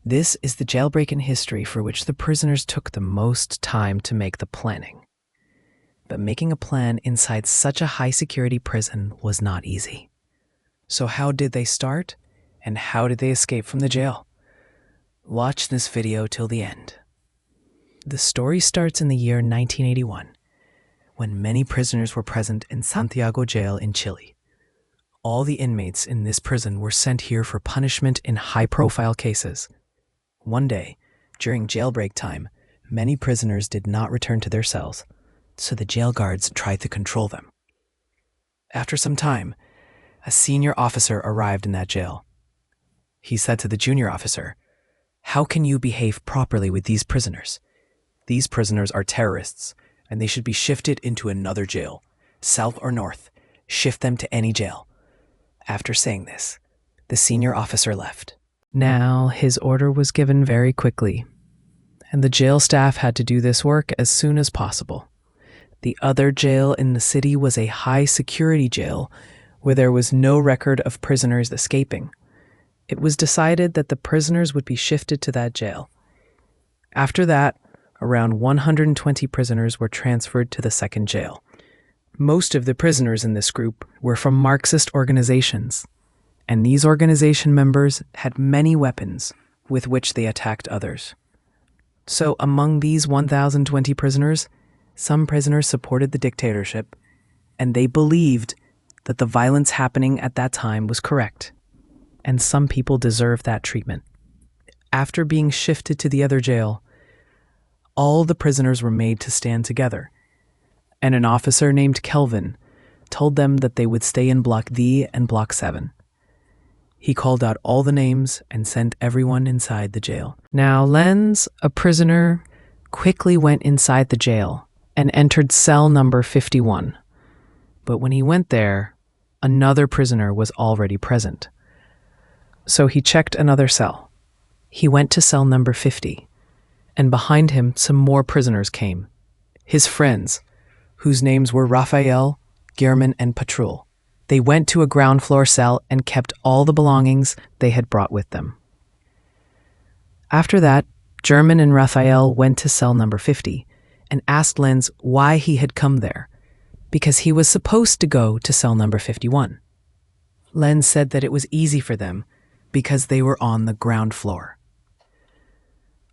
This is the jailbreak in history for which the prisoners took the most time to make the planning. But making a plan inside such a high-security prison was not easy. So how did they start, and how did they escape from the jail? Watch this video till the end. The story starts in the year 1981, when many prisoners were present in Santiago jail in Chile. All the inmates in this prison were sent here for punishment in high-profile cases. One day, during jailbreak time, many prisoners did not return to their cells, so the jail guards tried to control them. After some time, a senior officer arrived in that jail. He said to the junior officer, "How can you behave properly with these prisoners? These prisoners are terrorists, and they should be shifted into another jail, south or north. Shift them to any jail." After saying this, the senior officer left. Now, his order was given very quickly, and the jail staff had to do this work as soon as possible. The other jail in the city was a high-security jail where there was no record of prisoners escaping. It was decided that the prisoners would be shifted to that jail. After that, around 120 prisoners were transferred to the second jail. Most of the prisoners in this group were from Marxist organizations, and these organization members had many weapons with which they attacked others. So among these 1,020 prisoners, some prisoners supported the dictatorship, and they believed that the violence happening at that time was correct, and some people deserved that treatment. After being shifted to the other jail, all the prisoners were made to stand together, and an officer named Kelvin told them that they would stay in Block D and Block 7. He called out all the names and sent everyone inside the jail. Now, Lenz, a prisoner, quickly went inside the jail and entered cell number 51. But when he went there, another prisoner was already present. So he checked another cell. He went to cell number 50, and behind him some more prisoners came. His friends, whose names were Rafael, German, and Patrul. They went to a ground floor cell and kept all the belongings they had brought with them. After that, German and Rafael went to cell number 50 and asked Lenz why he had come there, because he was supposed to go to cell number 51. Lenz said that it was easy for them because they were on the ground floor.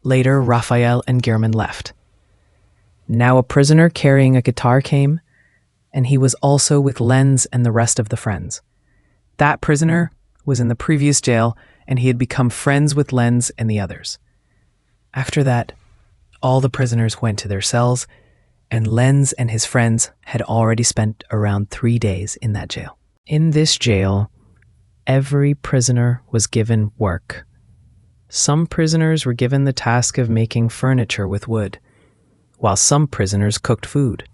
Later, Rafael and German left. Now a prisoner carrying a guitar came, and he was also with Lenz and the rest of the friends. That prisoner was in the previous jail, and he had become friends with Lenz and the others. After that, all the prisoners went to their cells, and Lenz and his friends had already spent around 3 days in that jail. In this jail, every prisoner was given work. Some prisoners were given the task of making furniture with wood, while some prisoners cooked food.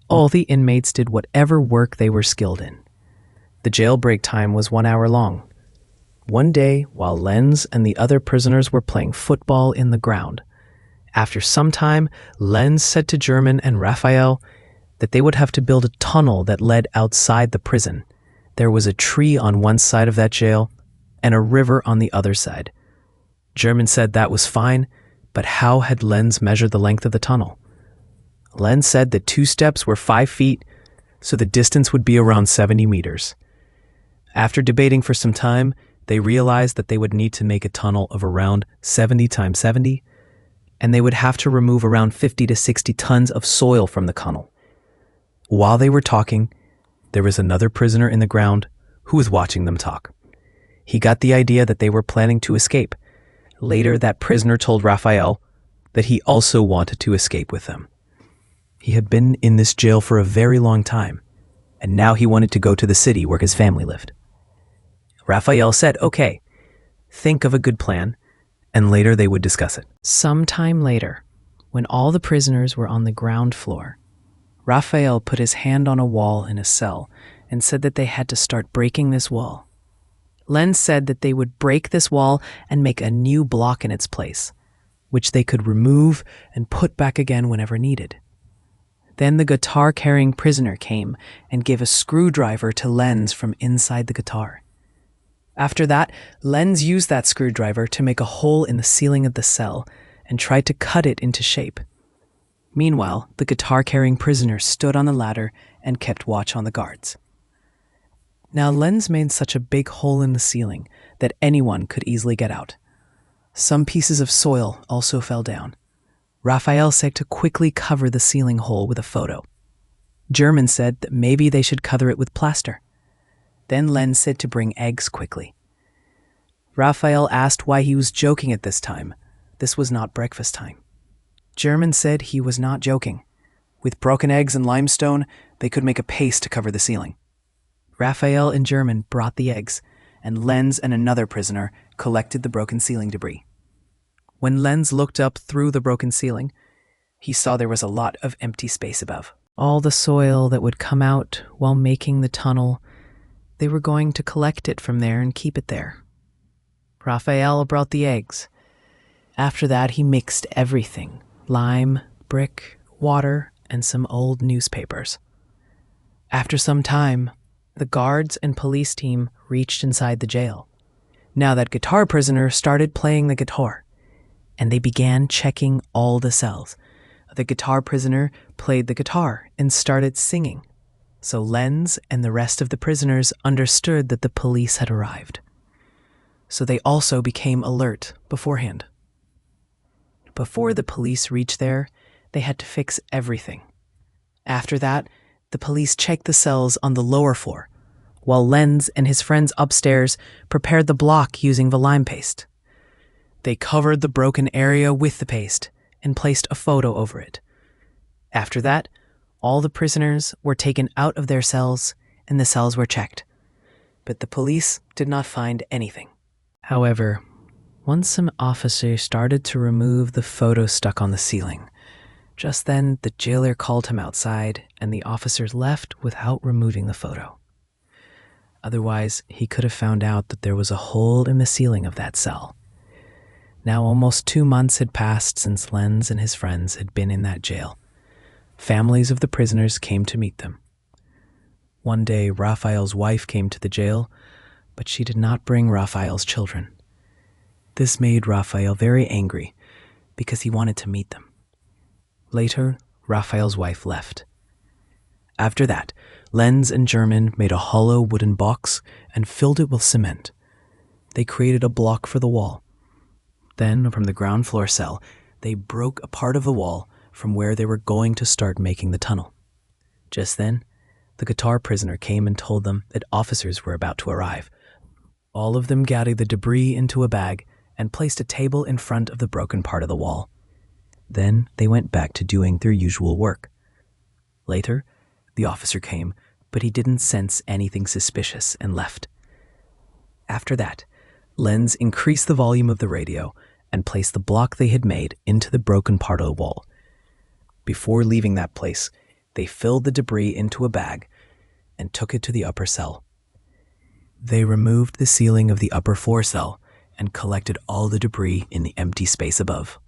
All the inmates did whatever work they were skilled in. The jailbreak time was 1 hour long. One day, while Lenz and the other prisoners were playing football in the ground, after some time, Lenz said to German and Rafael that they would have to build a tunnel that led outside the prison. There was a tree on one side of that jail and a river on the other side. German said that was fine, but how had Lenz measured the length of the tunnel? Lenz said that 2 steps were 5 feet, so the distance would be around 70 meters. After debating for some time, they realized that they would need to make a tunnel of around 70 times 70, and they would have to remove around 50 to 60 tons of soil from the tunnel. While they were talking, there was another prisoner in the ground who was watching them talk. He got the idea that they were planning to escape. Later, that prisoner told Rafael that he also wanted to escape with them. He had been in this jail for a very long time, and now he wanted to go to the city where his family lived. Rafael said, "Okay, think of a good plan," and later they would discuss it. Some time later, when all the prisoners were on the ground floor, Rafael put his hand on a wall in a cell and said that they had to start breaking this wall. Lenz said that they would break this wall and make a new block in its place, which they could remove and put back again whenever needed. Then the guitar-carrying prisoner came and gave a screwdriver to Lenz from inside the guitar. After that, Lenz used that screwdriver to make a hole in the ceiling of the cell and tried to cut it into shape. Meanwhile, the guitar-carrying prisoner stood on the ladder and kept watch on the guards. Now, Lenz made such a big hole in the ceiling that anyone could easily get out. Some pieces of soil also fell down. Rafael said to quickly cover the ceiling hole with a photo. German said that maybe they should cover it with plaster. Then Lenz said to bring eggs quickly. Rafael asked why he was joking at this time. This was not breakfast time. German said he was not joking. With broken eggs and limestone, they could make a paste to cover the ceiling. Rafael and German brought the eggs, and Lenz and another prisoner collected the broken ceiling debris. When Lenz looked up through the broken ceiling, he saw there was a lot of empty space above. All the soil that would come out while making the tunnel, they were going to collect it from there and keep it there. Rafael brought the eggs. After that, he mixed everything: lime, brick, water, and some old newspapers. After some time, the guards and police team reached inside the jail. Now that guitar prisoner started playing the guitar, and they began checking all the cells. The guitar prisoner played the guitar and started singing. So Lenz and the rest of the prisoners understood that the police had arrived. So they also became alert beforehand. Before the police reached there, they had to fix everything. After that, the police checked the cells on the lower floor, while Lenz and his friends upstairs prepared the block using the lime paste. They covered the broken area with the paste and placed a photo over it. After that, all the prisoners were taken out of their cells and the cells were checked. But the police did not find anything. However, once some officers started to remove the photo stuck on the ceiling, just then the jailer called him outside and the officers left without removing the photo. Otherwise, he could have found out that there was a hole in the ceiling of that cell. Now almost 2 months had passed since Lenz and his friends had been in that jail. Families of the prisoners came to meet them. One day, Rafael's wife came to the jail, but she did not bring Rafael's children. This made Rafael very angry because he wanted to meet them. Later, Rafael's wife left. After that, Lenz and German made a hollow wooden box and filled it with cement. They created a block for the wall. Then, from the ground floor cell, they broke a part of the wall from where they were going to start making the tunnel. Just then, the guitar prisoner came and told them that officers were about to arrive. All of them gathered the debris into a bag and placed a table in front of the broken part of the wall. Then they went back to doing their usual work. Later, the officer came, but he didn't sense anything suspicious and left. After that, Lenz increased the volume of the radio and placed the block they had made into the broken part of the wall. Before leaving that place, they filled the debris into a bag and took it to the upper cell. They removed the ceiling of the upper floor cell and collected all the debris in the empty space above.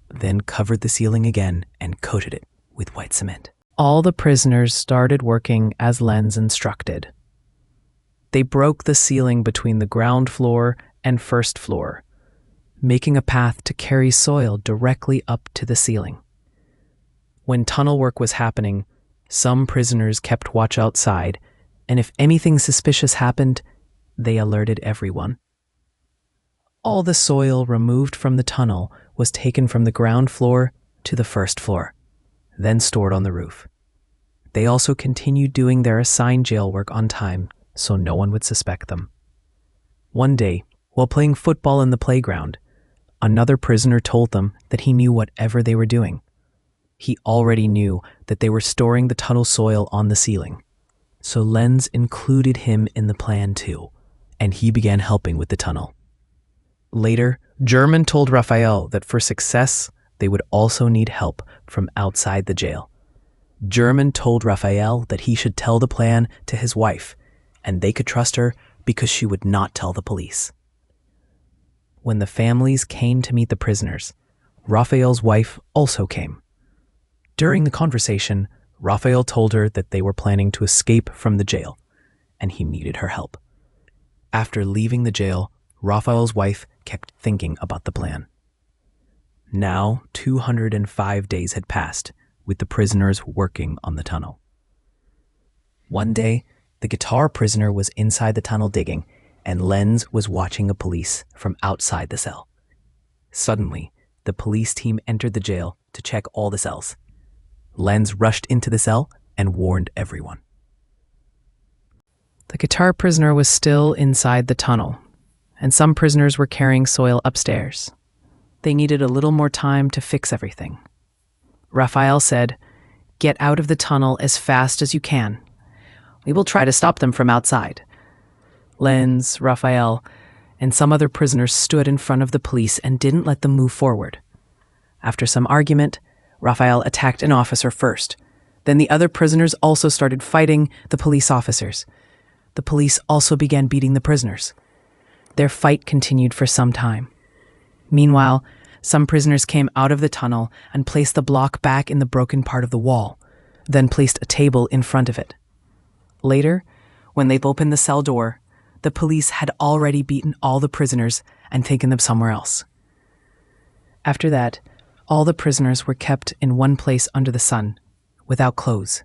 Then covered the ceiling again and coated it with white cement. All the prisoners started working as Lenz instructed. They broke the ceiling between the ground floor and first floor, making a path to carry soil directly up to the ceiling. When tunnel work was happening, some prisoners kept watch outside, and if anything suspicious happened, they alerted everyone. All the soil removed from the tunnel was taken from the ground floor to the first floor, then stored on the roof. They also continued doing their assigned jail work on time, so no one would suspect them. One day, while playing football in the playground, another prisoner told them that he knew whatever they were doing. He already knew that they were storing the tunnel soil on the ceiling. So Lenz included him in the plan too, and he began helping with the tunnel. Later, German told Rafael that for success, they would also need help from outside the jail. German told Rafael that he should tell the plan to his wife, and they could trust her because she would not tell the police. When the families came to meet the prisoners, Rafael's wife also came. During the conversation, Rafael told her that they were planning to escape from the jail, and he needed her help. After leaving the jail, Rafael's wife kept thinking about the plan. Now, 205 days had passed, with the prisoners working on the tunnel. One day, the guitar prisoner was inside the tunnel digging, and Lenz was watching the police from outside the cell. Suddenly, the police team entered the jail to check all the cells. Lenz rushed into the cell and warned everyone. The guitar prisoner was still inside the tunnel, and some prisoners were carrying soil upstairs. They needed a little more time to fix everything. Rafael said, "Get out of the tunnel as fast as you can. We will try to stop them from outside." Lenz, Rafael, and some other prisoners stood in front of the police and didn't let them move forward. After some argument, Rafael attacked an officer first. Then the other prisoners also started fighting the police officers. The police also began beating the prisoners. Their fight continued for some time. Meanwhile, some prisoners came out of the tunnel and placed the block back in the broken part of the wall, then placed a table in front of it. Later, when they opened the cell door, the police had already beaten all the prisoners and taken them somewhere else. After that, all the prisoners were kept in one place under the sun, without clothes.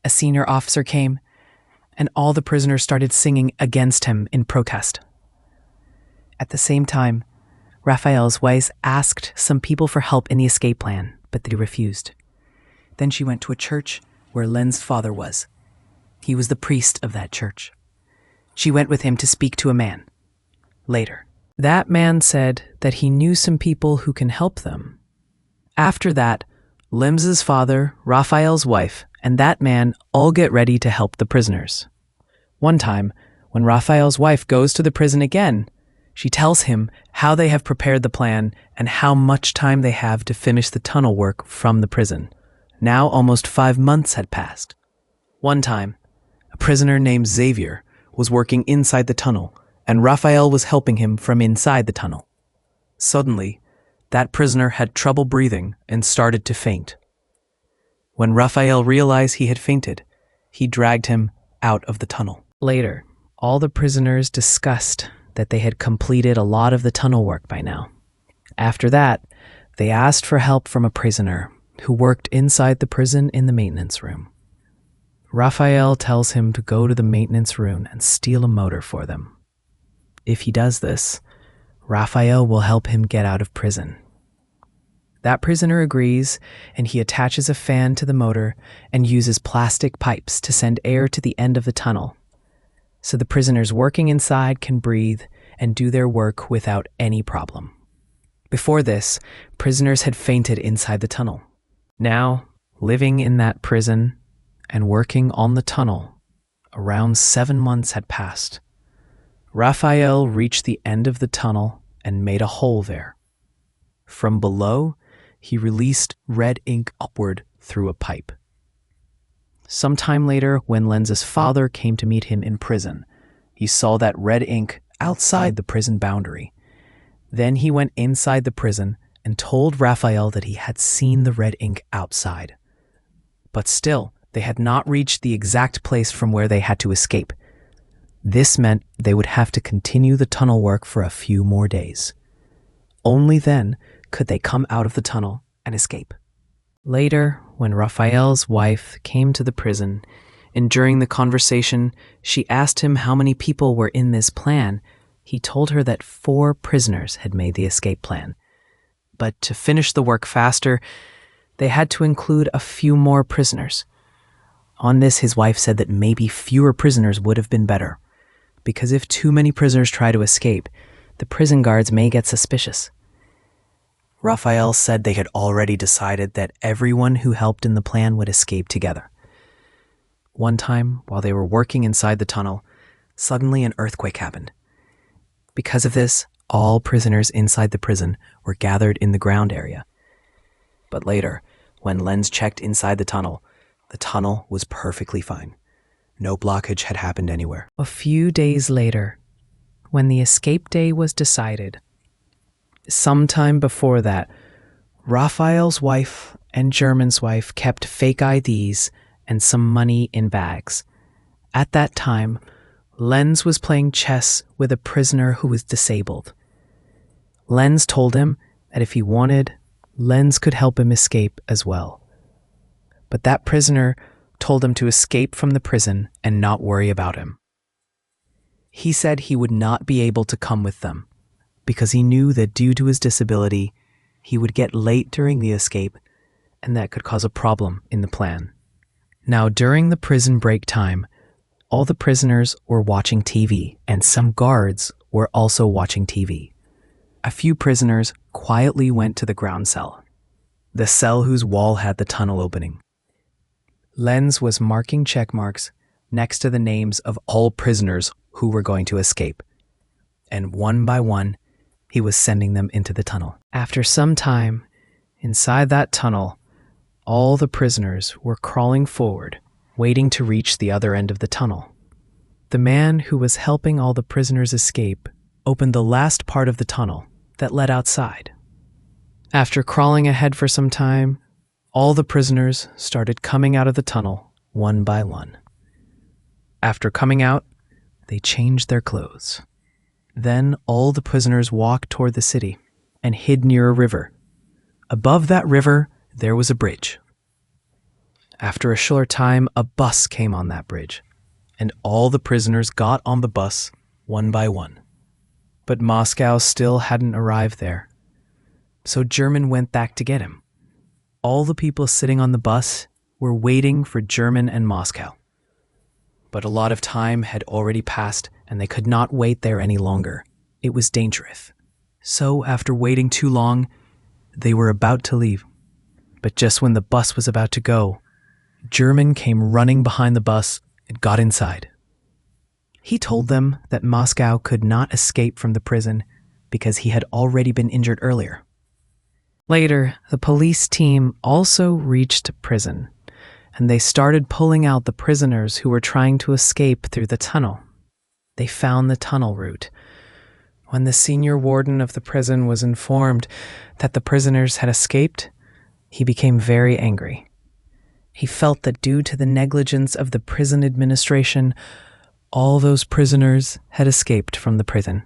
A senior officer came, and all the prisoners started singing against him in protest. At the same time, Rafael's wife asked some people for help in the escape plan, but they refused. Then she went to a church where Len's father was. He was the priest of that church. She went with him to speak to a man. Later, that man said that he knew some people who can help them. After that, Lem's father, Rafael's wife, and that man all get ready to help the prisoners. One time, when Rafael's wife goes to the prison again, she tells him how they have prepared the plan and how much time they have to finish the tunnel work from the prison. Now almost 5 months had passed. One time, a prisoner named Xavier was working inside the tunnel, and Rafael was helping him from inside the tunnel. Suddenly, that prisoner had trouble breathing and started to faint. When Rafael realized he had fainted, he dragged him out of the tunnel. Later, all the prisoners discussed that they had completed a lot of the tunnel work by now. After that, they asked for help from a prisoner who worked inside the prison in the maintenance room. Rafael tells him to go to the maintenance room and steal a motor for them. If he does this, Rafael will help him get out of prison. That prisoner agrees, and he attaches a fan to the motor and uses plastic pipes to send air to the end of the tunnel, so the prisoners working inside can breathe and do their work without any problem. Before this, prisoners had fainted inside the tunnel. Now, living in that prison and working on the tunnel, around 7 months had passed. Rafael reached the end of the tunnel and made a hole there. From below, he released red ink upward through a pipe. Sometime later, when Lenz's father came to meet him in prison, he saw that red ink outside the prison boundary. Then he went inside the prison and told Rafael that he had seen the red ink outside. But still, they had not reached the exact place from where they had to escape. This meant they would have to continue the tunnel work for a few more days. Only then could they come out of the tunnel and escape. Later, when Rafael's wife came to the prison, and during the conversation, she asked him how many people were in this plan, he told her that 4 prisoners had made the escape plan. But to finish the work faster, they had to include a few more prisoners. On this, his wife said that maybe fewer prisoners would have been better, because if too many prisoners try to escape, the prison guards may get suspicious. Rafael said they had already decided that everyone who helped in the plan would escape together. One time, while they were working inside the tunnel, suddenly an earthquake happened. Because of this, all prisoners inside the prison were gathered in the ground area. But later, when Lenz checked inside the tunnel was perfectly fine. No blockage had happened anywhere. A few days later, when the escape day was decided, sometime before that, Rafael's wife and German's wife kept fake IDs and some money in bags. At that time, Lenz was playing chess with a prisoner who was disabled. Lenz told him that if he wanted, Lenz could help him escape as well. But that prisoner told him to escape from the prison and not worry about him. He said he would not be able to come with them because he knew that due to his disability, he would get late during the escape and that could cause a problem in the plan. Now, during the prison break time, all the prisoners were watching TV and some guards were also watching TV. A few prisoners quietly went to the ground cell, the cell whose wall had the tunnel opening. Lenz was marking check marks next to the names of all prisoners who were going to escape, and one by one, he was sending them into the tunnel. After some time, inside that tunnel, all the prisoners were crawling forward, waiting to reach the other end of the tunnel. The man who was helping all the prisoners escape opened the last part of the tunnel that led outside. After crawling ahead for some time, all the prisoners started coming out of the tunnel one by one. After coming out, they changed their clothes. Then all the prisoners walked toward the city and hid near a river. Above that river, there was a bridge. After a short time, a bus came on that bridge, and all the prisoners got on the bus one by one. But Moscow still hadn't arrived there, so German went back to get him. All the people sitting on the bus were waiting for German and Moscow. But a lot of time had already passed and they could not wait there any longer. It was dangerous. So after waiting too long, they were about to leave. But just when the bus was about to go, German came running behind the bus and got inside. He told them that Moscow could not escape from the prison because he had already been injured earlier. Later, the police team also reached prison, and they started pulling out the prisoners who were trying to escape through the tunnel. They found the tunnel route. When the senior warden of the prison was informed that the prisoners had escaped, he became very angry. He felt that due to the negligence of the prison administration, all those prisoners had escaped from the prison.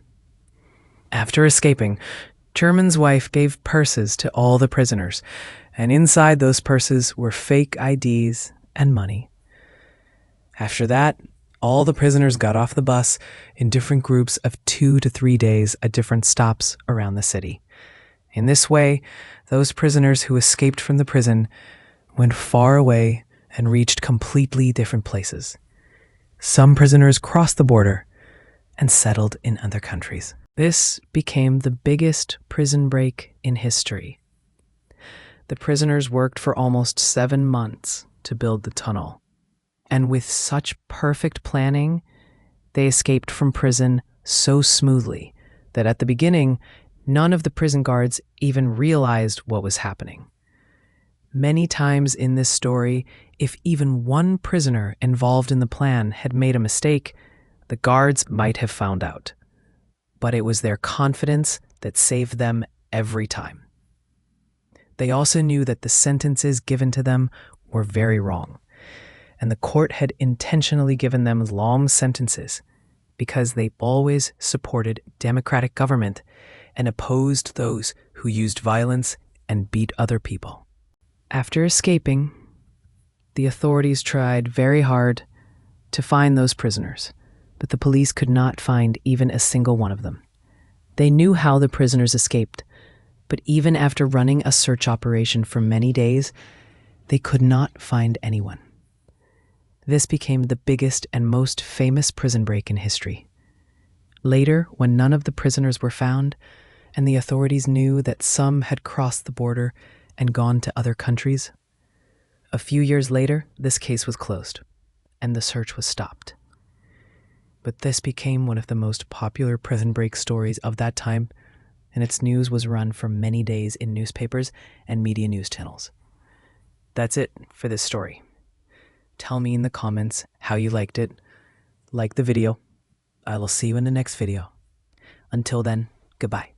After escaping, German's wife gave purses to all the prisoners, and inside those purses were fake IDs and money. After that, all the prisoners got off the bus in different groups of 2 to 3 days at different stops around the city. In this way, those prisoners who escaped from the prison went far away and reached completely different places. Some prisoners crossed the border and settled in other countries. This became the biggest prison break in history. The prisoners worked for almost 7 months to build the tunnel. And with such perfect planning, they escaped from prison so smoothly that at the beginning, none of the prison guards even realized what was happening. Many times in this story, if even one prisoner involved in the plan had made a mistake, the guards might have found out. But it was their confidence that saved them every time. They also knew that the sentences given to them were very wrong, and the court had intentionally given them long sentences because they always supported democratic government and opposed those who used violence and beat other people. After escaping, the authorities tried very hard to find those prisoners, but the police could not find even a single one of them. They knew how the prisoners escaped, but even after running a search operation for many days, they could not find anyone. This became the biggest and most famous prison break in history. Later, when none of the prisoners were found, and the authorities knew that some had crossed the border and gone to other countries, a few years later, this case was closed, and the search was stopped. But this became one of the most popular prison break stories of that time, and its news was run for many days in newspapers and media news channels. That's it for this story. Tell me in the comments how you liked it. Like the video. I will see you in the next video. Until then, goodbye.